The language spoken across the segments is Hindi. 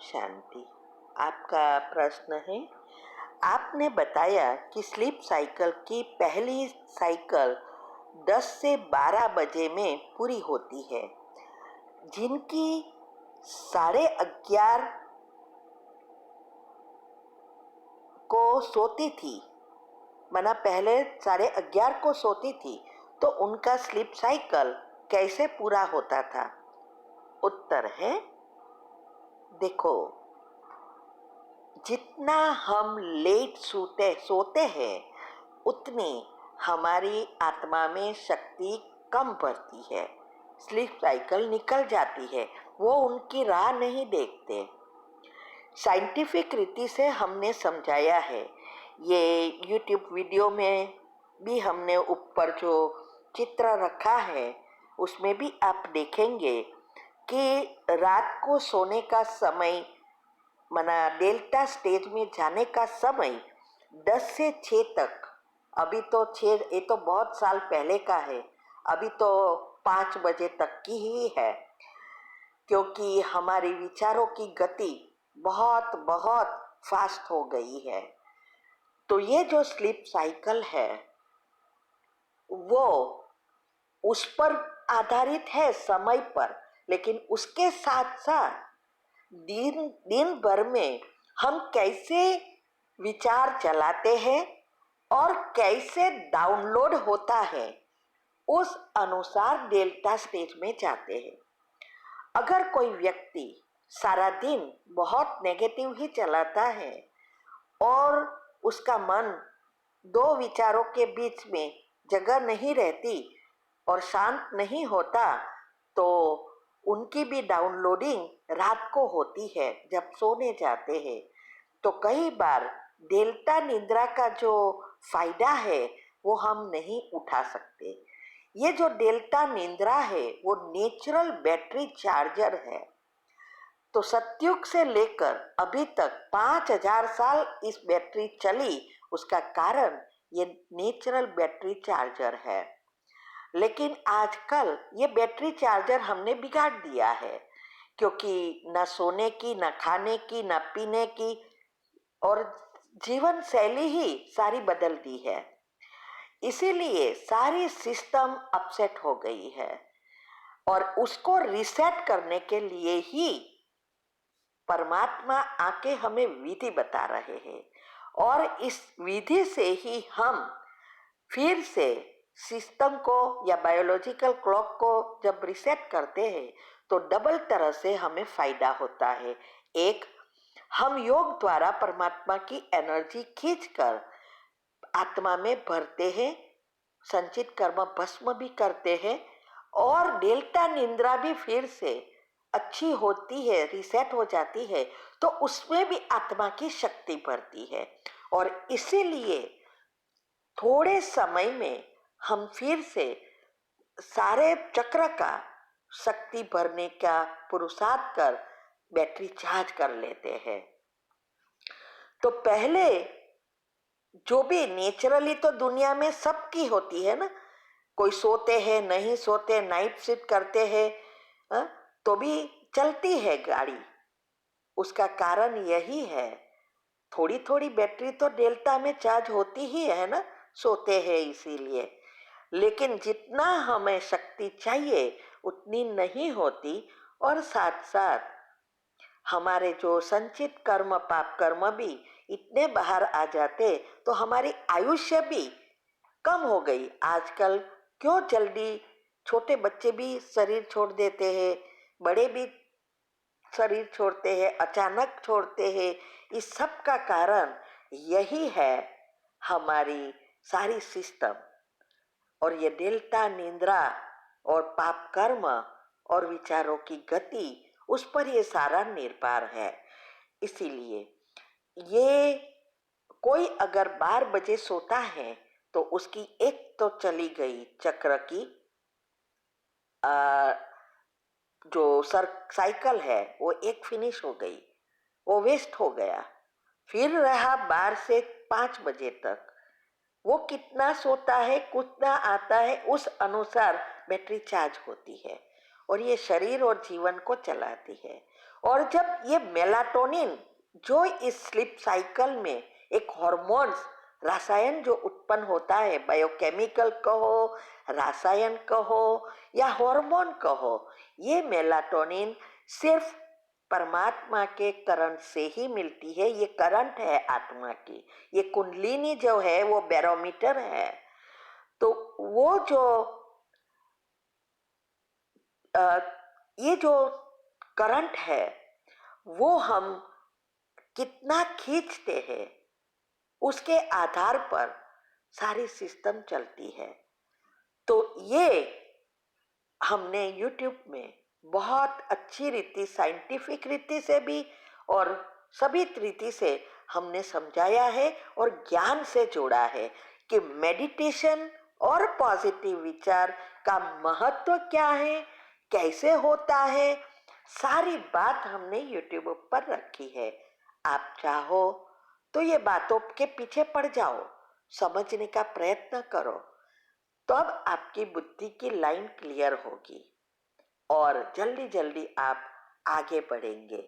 शांति। आपका प्रश्न है, आपने बताया कि स्लीप साइकिल की पहली साइकिल 10 से 12 बजे में पूरी होती है, जिनकी 11:30 को सोती थी, मना पहले 11:30 को सोती थी, तो उनका स्लीप साइकिल कैसे पूरा होता था? उत्तर है, देखो, जितना हम लेट सोते हैं उतनी हमारी आत्मा में शक्ति कम बढ़ती है, स्लीप साइकिल निकल जाती है, वो उनकी राह नहीं देखते। साइंटिफिक रीति से हमने समझाया है, ये यूट्यूब वीडियो में भी हमने ऊपर जो चित्र रखा है उसमें भी आप देखेंगे कि रात को सोने का समय, मना डेल्टा स्टेज में जाने का समय 10 से 6 तक, अभी तो 6, ये तो बहुत साल पहले का है, अभी तो 5 बजे तक की ही है, क्योंकि हमारे विचारों की गति बहुत बहुत फास्ट हो गई है। तो ये जो स्लीप साइकिल है वो उस पर आधारित है, समय पर, लेकिन उसके साथ साथ दिन भर में हम कैसे विचार चलाते हैं और कैसे डाउनलोड होता है, उस अनुसार डेल्टा स्टेज में जाते हैं। अगर कोई व्यक्ति सारा दिन बहुत नेगेटिव ही चलाता है और उसका मन दो विचारों के बीच में जगह नहीं रहती और शांत नहीं होता, तो उनकी भी डाउनलोडिंग रात को होती है जब सोने जाते हैं। तो कई बार डेल्टा निद्रा का जो फायदा है वो हम नहीं उठा सकते। ये जो डेल्टा निद्रा है वो नेचुरल बैटरी चार्जर है। तो सतयुग से लेकर अभी तक 5000 साल इस बैटरी चली, उसका कारण ये नेचुरल बैटरी चार्जर है। लेकिन आजकल ये बैटरी चार्जर हमने बिगाड़ दिया है, क्योंकि न सोने की, न खाने की, न पीने की, और जीवन शैली ही सारी बदल दी है। इसीलिए सारी सिस्टम अपसेट हो गई है और उसको रीसेट करने के लिए ही परमात्मा आके हमें विधि बता रहे हैं, और इस विधि से ही हम फिर से सिस्टम को या बायोलॉजिकल क्लॉक को जब रीसेट करते हैं तो डबल तरह से हमें फायदा होता है। एक, हम योग द्वारा परमात्मा की एनर्जी खींचकर आत्मा में भरते हैं, संचित कर्म भस्म भी करते हैं, और डेल्टा निद्रा भी फिर से अच्छी होती है, रीसेट हो जाती है, तो उसमें भी आत्मा की शक्ति बढ़ती है। और इसीलिए थोड़े समय में हम फिर से सारे चक्र का शक्ति भरने का पुरुषार्थ कर बैटरी चार्ज कर लेते हैं। तो पहले जो भी नेचुरली तो दुनिया में सबकी होती है ना, कोई सोते हैं, नहीं सोते, नाइट शिफ्ट करते हैं, तो भी चलती है गाड़ी। उसका कारण यही है, थोड़ी थोड़ी बैटरी तो डेल्टा में चार्ज होती ही है ना, सोते हैं इसीलिए। लेकिन जितना हमें शक्ति चाहिए उतनी नहीं होती, और साथ साथ हमारे जो संचित कर्म, पाप कर्म भी इतने बाहर आ जाते तो हमारी आयुष्य भी कम हो गई। आजकल क्यों जल्दी छोटे बच्चे भी शरीर छोड़ देते हैं, बड़े भी शरीर छोड़ते हैं, अचानक छोड़ते हैं। इस सब का कारण यही है, हमारी सारी सिस्टम, और ये डेल्टा निद्रा और पाप कर्म और विचारों की गति, उस पर ये सारा निर्भर है। इसीलिए ये कोई अगर 12 बजे सोता है तो उसकी एक तो चली गई चक्र की जो साइकिल है वो एक फिनिश हो गई, वो वेस्ट हो गया। फिर रहा 12 से 5 बजे तक, वो कितना सोता है, कितना आता है, उस अनुसार बैटरी चार्ज होती है और ये शरीर और जीवन को चलाती है। और जब ये मेलाटोनिन जो इस स्लीप साइकिल में एक हार्मोन्स रसायन जो उत्पन्न होता है, बायोकेमिकल कहो, रसायन कहो या हार्मोन कहो, ये मेलाटोनिन सिर्फ परमात्मा के करंट से ही मिलती है। ये करंट है आत्मा की, ये कुंडलिनी जो है वो बैरोमीटर है। तो वो जो ये जो करंट है वो हम कितना खींचते हैं उसके आधार पर सारी सिस्टम चलती है। तो ये हमने YouTube में बहुत अच्छी रीति, साइंटिफिक रीति से भी और सभी रीति से हमने समझाया है और ज्ञान से जोड़ा है कि मेडिटेशन और पॉजिटिव विचार का महत्व क्या है, कैसे होता है, सारी बात हमने YouTube पर रखी है। आप चाहो तो ये बातों के पीछे पड़ जाओ, समझने का प्रयत्न करो, तब आपकी बुद्धि की लाइन क्लियर होगी और जल्दी जल्दी आप आगे बढ़ेंगे।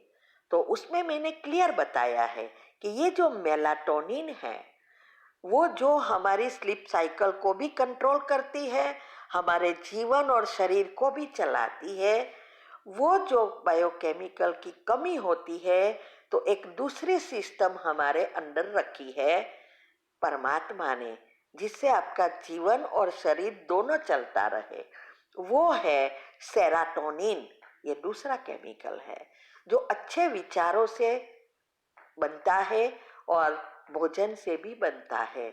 तो उसमें मैंने क्लियर बताया है कि ये जो मेलाटोनिन है वो जो हमारी स्लीप साइकिल को भी कंट्रोल करती है, हमारे जीवन और शरीर को भी चलाती है। वो जो बायोकेमिकल की कमी होती है तो एक दूसरी सिस्टम हमारे अंदर रखी है परमात्मा ने, जिससे आपका जीवन और शरीर दोनों चलता रहे। वो है सेराटोनिन। ये दूसरा केमिकल है जो अच्छे विचारों से बनता है और भोजन से भी बनता है।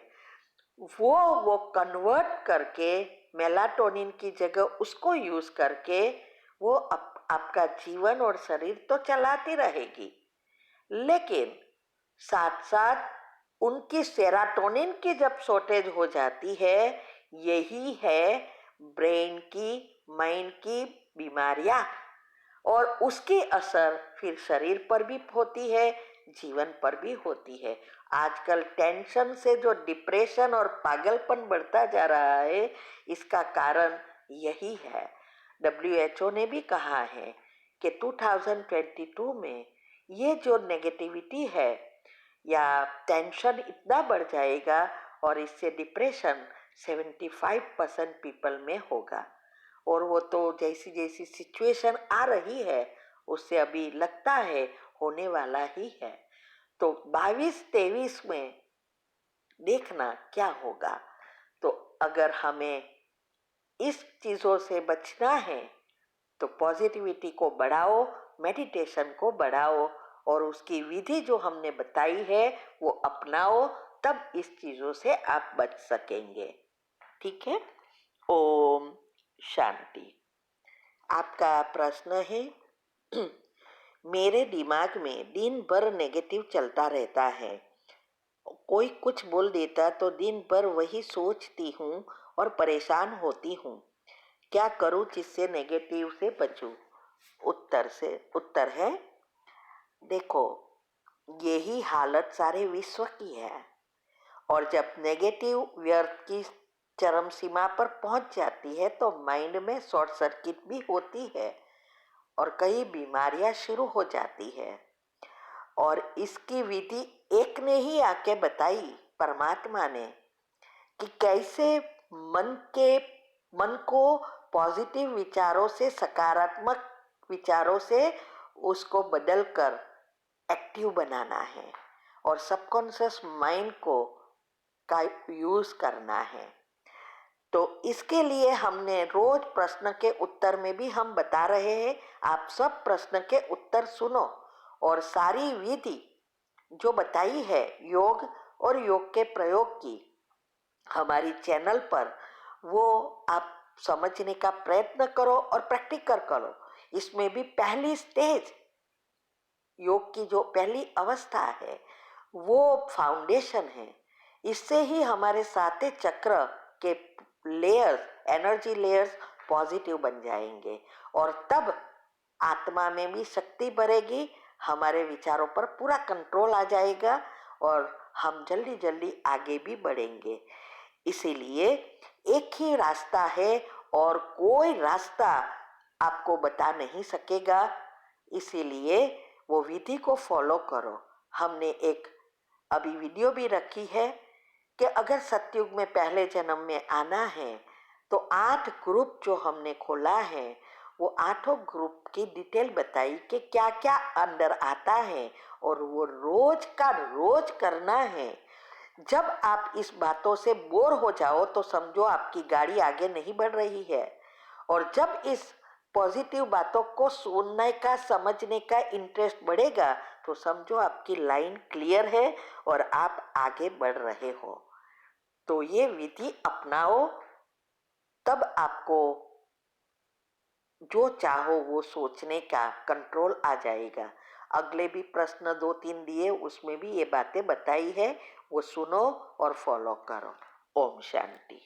वो कन्वर्ट करके मेलाटोनिन की जगह उसको यूज करके वो आपका जीवन और शरीर तो चलाती रहेगी, लेकिन साथ साथ उनकी सेराटोनिन की जब शॉर्टेज हो जाती है, यही है ब्रेन की, माइंड की बीमारियां, और उसकी असर फिर शरीर पर भी होती है, जीवन पर भी होती है। आजकल टेंशन से जो डिप्रेशन और पागलपन बढ़ता जा रहा है, इसका कारण यही है। WHO ने भी कहा है कि 2022 में ये जो नेगेटिविटी है या टेंशन इतना बढ़ जाएगा और इससे डिप्रेशन 75% पीपल में होगा। और वो तो जैसी जैसी सिचुएशन आ रही है उससे अभी लगता है होने वाला ही है। तो 22-23 में देखना क्या होगा। तो अगर हमें इस चीज़ों से बचना है तो पॉजिटिविटी को बढ़ाओ, मेडिटेशन को बढ़ाओ और उसकी विधि जो हमने बताई है वो अपनाओ, तब इस चीज़ों से आप बच सकेंगे। ठीक है। ओम शांति। आपका प्रश्न है मेरे दिमाग में दिन भर नेगेटिव चलता रहता है, कोई कुछ बोल देता तो दिन भर वही सोचती हूँ और परेशान होती हूँ, क्या करूँ जिससे नेगेटिव से बचूं? उत्तर है, देखो, यही हालत सारे विश्व की है और जब नेगेटिव व्यर्थ की चरम सीमा पर पहुंच जाती है तो माइंड में शॉर्ट सर्किट भी होती है और कई बीमारियां शुरू हो जाती है। और इसकी विधि एक ने ही आके बताई, परमात्मा ने, कि कैसे मन को पॉजिटिव विचारों से, सकारात्मक विचारों से उसको बदलकर एक्टिव बनाना है और सबकॉन्शियस माइंड को का यूज करना है। तो इसके लिए हमने रोज प्रश्न के उत्तर में भी हम बता रहे हैं, आप सब प्रश्न के उत्तर सुनो और सारी विधि जो बताई है योग और योग के प्रयोग की हमारी चैनल पर, वो आप समझने का प्रयत्न करो और प्रैक्टिकल करो। इसमें भी पहली स्टेज, योग की जो पहली अवस्था है वो फाउंडेशन है। इससे ही हमारे साते चक्र के लेयर्स, एनर्जी लेयर्स पॉजिटिव बन जाएंगे और तब आत्मा में भी शक्ति बढ़ेगी, हमारे विचारों पर पूरा कंट्रोल आ जाएगा और हम जल्दी जल्दी आगे भी बढ़ेंगे। इसीलिए एक ही रास्ता है और कोई रास्ता आपको बता नहीं सकेगा। इसीलिए वो विधि को फॉलो करो। हमने एक अभी वीडियो भी रखी है कि अगर सतयुग में पहले जन्म में आना है तो 8 ग्रुप जो हमने खोला है वो 8 ग्रुप की डिटेल बताई कि क्या क्या अंदर आता है और वो रोज का रोज करना है। जब आप इस बातों से बोर हो जाओ तो समझो आपकी गाड़ी आगे नहीं बढ़ रही है, और जब इस पॉजिटिव बातों को सुनने का समझने का इंटरेस्ट बढ़ेगा तो समझो आपकी लाइन क्लियर है और आप आगे बढ़ रहे हो। तो ये विधि अपनाओ, तब आपको जो चाहो वो सोचने का कंट्रोल आ जाएगा। अगले भी प्रश्न 2-3 दिए, उसमें भी ये बातें बताई है, वो सुनो और फॉलो करो। ओम शांति।